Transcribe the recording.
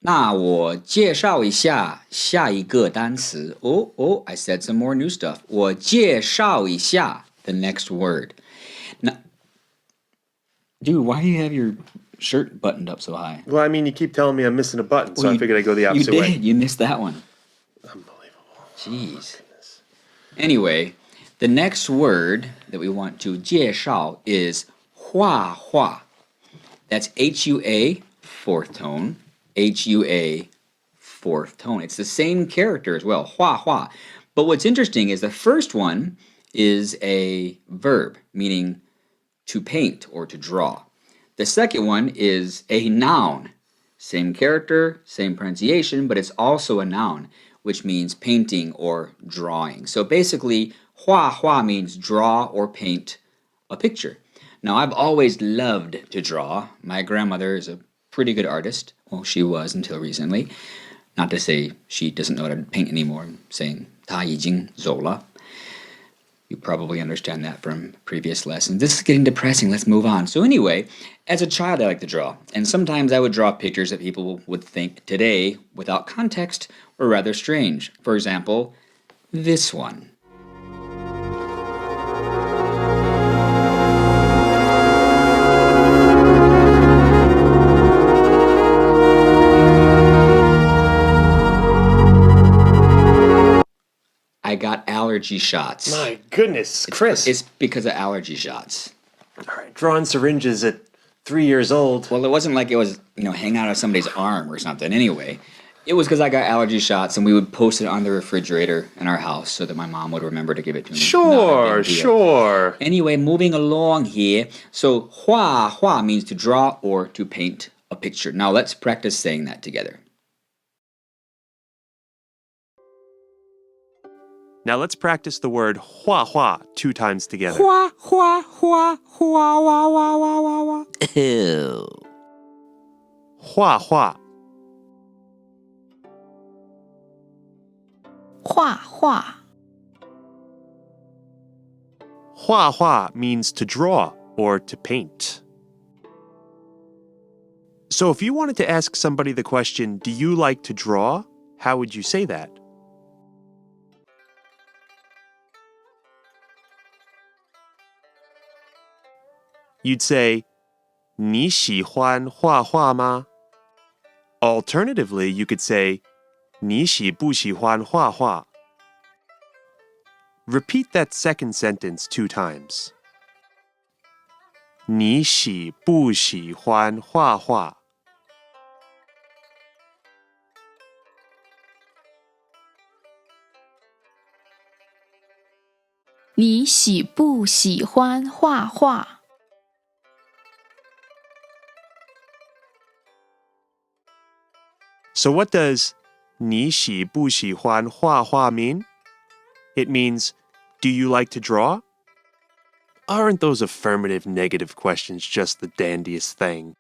那我介绍一下下一个单词。I said some more new stuff. 我介绍一下 the next word. Now, dude, why do you have your shirt buttoned up so high? Well, I mean, you keep telling me I'm missing a button, so I figured I'd go the opposite way. way. You did. You missed that one. Unbelievable. Jeez. Anyway, the next word that we want to 介绍 is 画画. That's H-U-A, fourth tone. H-U-A, fourth tone. It's the same character as well, 画画. But what's interesting is the first one is a verb, meaning to paint or to draw. The second one is a noun. Same character, same pronunciation, but it's also a noun, which means painting or drawing. So basically, 画画 means draw or paint a picture. Now, I've always loved to draw. My grandmother is a pretty good artist. Well, she was until recently. Not to say she doesn't know how to paint anymore. I'm saying 她已经走了. You probably understand that from previous lessons. This is getting depressing. Let's move on. So anyway, as a child, I like to draw. And sometimes I would draw pictures that people would think today, without context, were rather strange. For example, this one. I got allergy shots. My goodness, Chris. It's because of allergy shots. All right, drawing syringes at 3 years old. Well, it wasn't like it was, hanging out of somebody's arm or something. Anyway, it was because I got allergy shots, and we would post it on the refrigerator in our house so that my mom would remember to give it to me. Sure. Anyway, moving along here. So, 画 means to draw or to paint a picture. Now, let's practice saying that together. Now let's practice the word 画 2 times together. 画 Ew. 画 画 画 means to draw or to paint. So if you wanted to ask somebody the question, do you like to draw? How would you say that? You'd say, 你喜欢画画吗? Alternatively, you could say, 你喜不喜欢画画? Repeat that second sentence 2 times. 你喜不喜欢画画?你喜不喜欢画画? So what does 你喜不喜欢画画 mean? It means, do you like to draw? Aren't those affirmative negative questions just the dandiest thing?